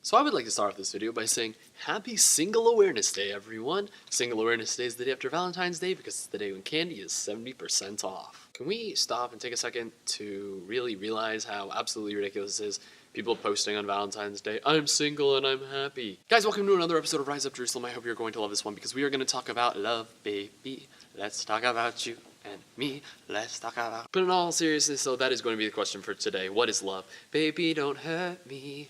So I would like to start off this video by saying Happy Single Awareness Day, everyone. Single Awareness Day is the day after Valentine's Day because it's the day when candy is 70% off. Can we stop and take a second to really realize how absolutely ridiculous this is? People posting on Valentine's Day, I'm single and I'm happy. Guys, welcome to another episode of Rise Up Jerusalem. I hope you're going to love this one because we are going to talk about love, baby. Let's talk about you and me. Let's talk about... But in all seriousness, so that is going to be the question for today. What is love? Baby, don't hurt me.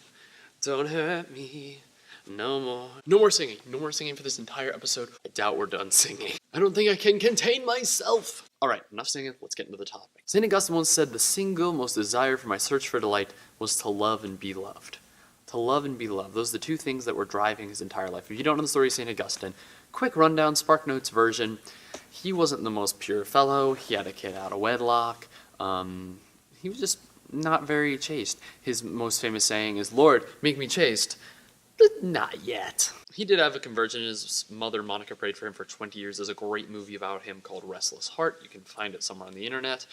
Don't hurt me no more. No more singing. No more singing for this entire episode. I doubt we're done singing. I don't think I can contain myself. Alright, enough singing. Let's get into the topic. St. Augustine once said, the single most desire for my search for delight was to love and be loved. To love and be loved. Those are the two things that were driving his entire life. If you don't know the story of St. Augustine, quick rundown, SparkNotes version. He wasn't the most pure fellow. He had a kid out of wedlock. He was just not very chaste. His most famous saying is, Lord, make me chaste, but not yet. He did have a conversion. His mother, Monica, prayed for him for 20 years. There's a great movie about him called Restless Heart. You can find it somewhere on the internet.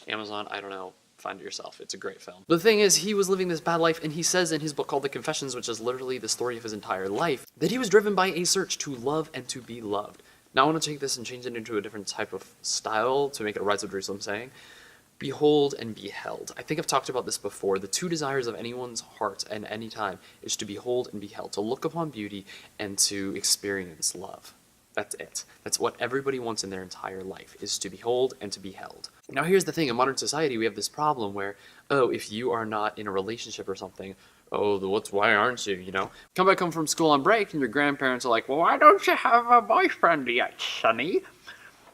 Amazon, I don't know. Find it yourself. It's a great film. But the thing is, he was living this bad life, and he says in his book called The Confessions, which is literally the story of his entire life, that he was driven by a search to love and to be loved. Now I want to take this and change it into a different type of style to make it a Rise of Jerusalem saying. Behold and beheld. I think I've talked about this before. The two desires of anyone's heart at any time is to behold and beheld, to look upon beauty and to experience love. That's it. That's what everybody wants in their entire life, is to behold and to be held. Now here's the thing, in modern society we have this problem where, oh, if you are not in a relationship or something, oh, why aren't you, you know? Come back home from school on break and your grandparents are like, well, why don't you have a boyfriend yet, sonny?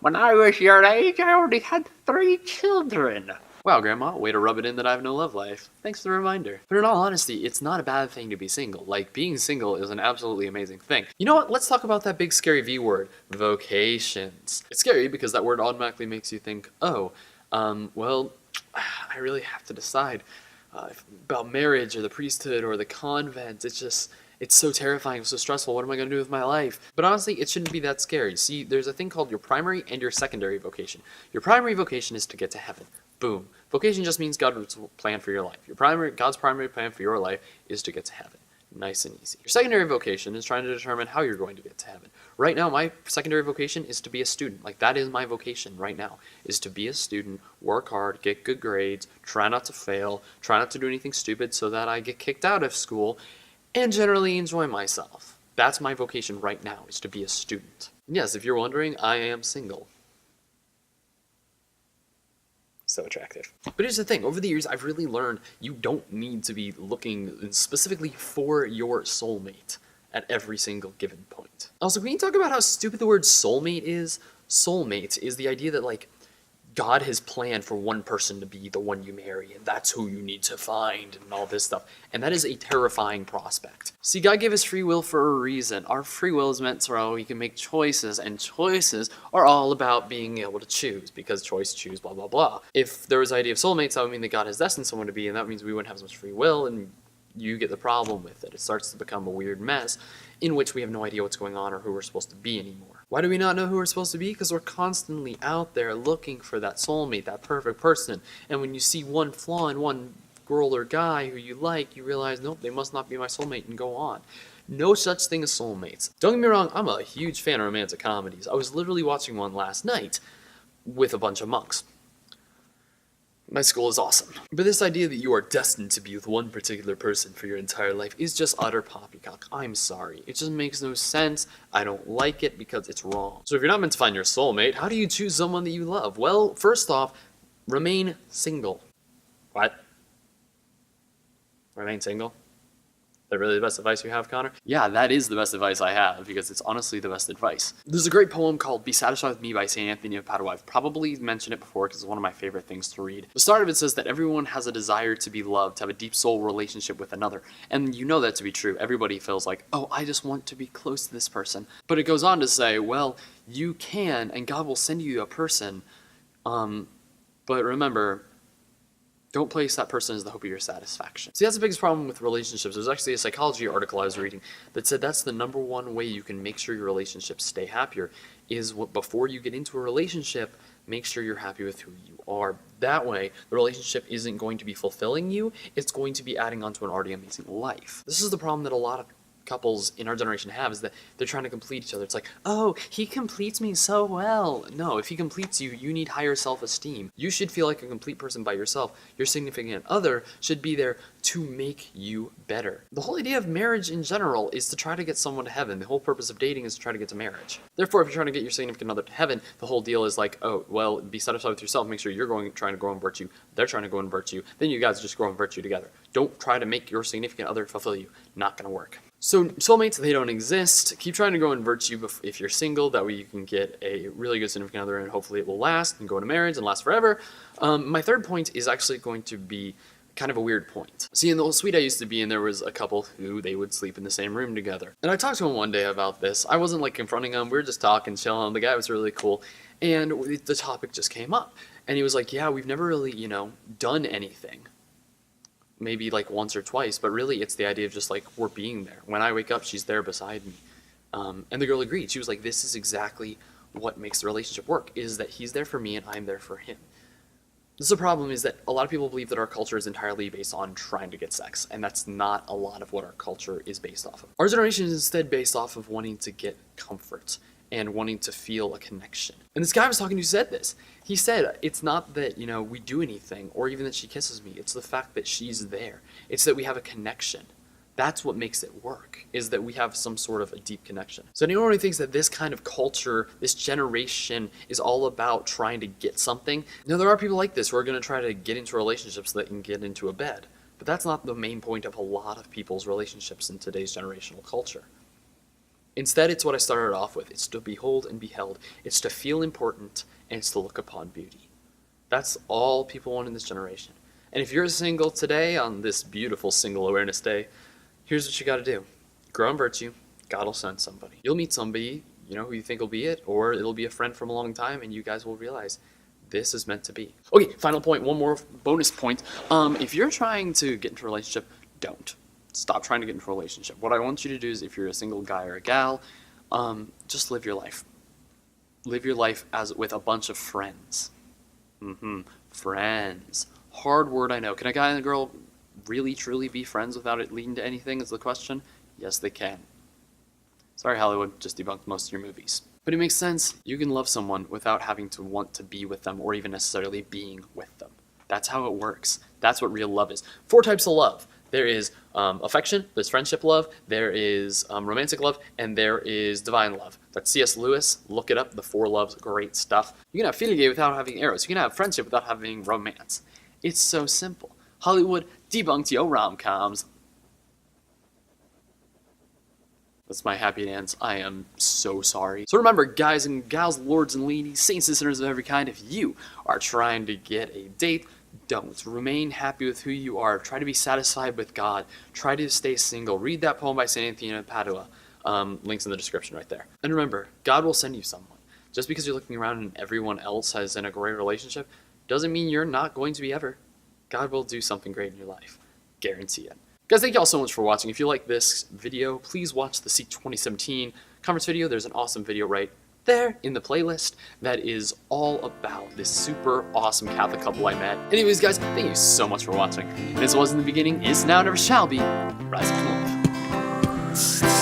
When I was your age, I already had 3 children. Wow, Grandma, way to rub it in that I have no love life. Thanks for the reminder. But in all honesty, it's not a bad thing to be single. Like, being single is an absolutely amazing thing. You know what? Let's talk about that big scary V word, vocations. It's scary because that word automatically makes you think, oh, well, I really have to decide about marriage or the priesthood or the convent. It's so terrifying, so stressful. What am I going to do with my life? But honestly, it shouldn't be that scary. See, there's a thing called your primary and your secondary vocation. Your primary vocation is to get to heaven. Boom. Vocation just means God's plan for your life. God's primary plan for your life is to get to heaven. Nice and easy. Your secondary vocation is trying to determine how you're going to get to heaven. Right now, my secondary vocation is to be a student. Like, that is my vocation right now, is to be a student, work hard, get good grades, try not to fail, try not to do anything stupid so that I get kicked out of school, and generally enjoy myself. That's my vocation right now, is to be a student. Yes, if you're wondering, I am single. So attractive. But here's the thing, over the years I've really learned you don't need to be looking specifically for your soulmate at every single given point. Also, can you talk about how stupid the word soulmate is? Soulmate is the idea that, like, God has planned for one person to be the one you marry, and that's who you need to find, and all this stuff. And that is a terrifying prospect. See, God gave us free will for a reason. Our free will is meant so we can make choices, and choices are all about being able to choose, because choice, choose, blah, blah, blah. If there was the idea of soulmates, that would mean that God has destined someone to be, and that means we wouldn't have as much free will, and you get the problem with it. It starts to become a weird mess in which we have no idea what's going on or who we're supposed to be anymore. Why do we not know who we're supposed to be? Because we're constantly out there looking for that soulmate, that perfect person. And when you see one flaw in one girl or guy who you like, you realize, nope, they must not be my soulmate, and go on. No such thing as soulmates. Don't get me wrong, I'm a huge fan of romantic comedies. I was literally watching one last night with a bunch of monks. My school is awesome. But this idea that you are destined to be with one particular person for your entire life is just utter poppycock. I'm sorry. It just makes no sense. I don't like it because it's wrong. So if you're not meant to find your soulmate, how do you choose someone that you love? Well, first off, remain single. What? Remain single? Is that really the best advice you have, Connor? Yeah, that is the best advice I have, because it's honestly the best advice. There's a great poem called Be Satisfied With Me by St. Anthony of Padua. I've probably mentioned it before because it's one of my favorite things to read. The start of it says that everyone has a desire to be loved, to have a deep soul relationship with another. And you know that to be true. Everybody feels like, oh, I just want to be close to this person. But it goes on to say, well, you can, and God will send you a person. But remember, don't place that person as the hope of your satisfaction. See, that's the biggest problem with relationships. There's actually a psychology article I was reading that said that's the #1 way you can make sure your relationships stay happier is before you get into a relationship, make sure you're happy with who you are. That way, the relationship isn't going to be fulfilling you, it's going to be adding on to an already amazing life. This is the problem that a lot of couples in our generation have, is that they're trying to complete each other. It's like, oh, he completes me so well. No, if he completes you, you need higher self-esteem. You should feel like a complete person by yourself. Your significant other should be there to make you better. The whole idea of marriage in general is to try to get someone to heaven. The whole purpose of dating is to try to get to marriage. Therefore, if you're trying to get your significant other to heaven, the whole deal is like, oh, well, be satisfied with yourself, make sure you're trying to grow in virtue, they're trying to grow in virtue, then you guys just grow in virtue together. Don't try to make your significant other fulfill you. Not gonna work. So soulmates, they don't exist. Keep trying to grow in virtue if you're single. That way you can get a really good significant other and hopefully it will last and go into marriage and last forever. My third point is actually going to be kind of a weird point. See, in the old suite I used to be in, there was a couple who they would sleep in the same room together. And I talked to him one day about this. I wasn't like confronting him. We were just talking, chilling. The guy was really cool. And the topic just came up. And he was like, yeah, we've never really, done anything. Maybe like once or twice, but really it's the idea of just like we're being there. When I wake up, she's there beside me. And the girl agreed. She was like, this is exactly what makes the relationship work, is that he's there for me and I'm there for him. The problem is that a lot of people believe that our culture is entirely based on trying to get sex, and that's not a lot of what our culture is based off of. Our generation is instead based off of wanting to get comfort and wanting to feel a connection. And this guy I was talking to said this. He said, it's not that, we do anything or even that she kisses me. It's the fact that she's there. It's that we have a connection. That's what makes it work, is that we have some sort of a deep connection. So anyone who thinks that this kind of culture, this generation is all about trying to get something, there are people like this who are going to try to get into relationships so they can get into a bed. But that's not the main point of a lot of people's relationships in today's generational culture. Instead, it's what I started off with. It's to behold and be held. It's to feel important, and it's to look upon beauty. That's all people want in this generation. And if you're single today, on this beautiful Single Awareness Day, here's what you got to do. Grow in virtue. God will send somebody. You'll meet somebody, who you think will be it, or it'll be a friend from a long time, and you guys will realize this is meant to be. Okay, final point, one more bonus point. If you're trying to get into a relationship, don't. Stop trying to get into a relationship. What I want you to do is, if you're a single guy or a gal, just live your life. Live your life as with a bunch of friends. Friends. Hard word, I know. Can a guy and a girl really, truly be friends without it leading to anything is the question? Yes, they can. Sorry, Hollywood, just debunked most of your movies. But it makes sense. You can love someone without having to want to be with them or even necessarily being with them. That's how it works. That's what real love is. 4 types of love. There is affection, there's friendship love, there is romantic love, and there is divine love. That's C.S. Lewis. Look it up. The 4 loves, great stuff. You can have philia without having eros. You can have friendship without having romance. It's so simple. Hollywood debunked yo rom-coms. That's my happy dance. I am so sorry. So remember, guys and gals, lords and ladies, saints and sinners of every kind, if you are trying to get a date, don't. Remain happy with who you are. Try to be satisfied with God. Try to stay single. Read that poem by St. Anthony of Padua. Links in the description right there. And remember, God will send you someone. Just because you're looking around and everyone else is in a great relationship doesn't mean you're not going to be ever. God will do something great in your life. Guarantee it. Guys, thank you all so much for watching. If you like this video, please watch the Seek 2017 conference video. There's an awesome video right there in the playlist that is all about this super awesome Catholic couple I met. Anyways, guys, thank you so much for watching. And as it was in the beginning, is now, never shall be, rise up to love.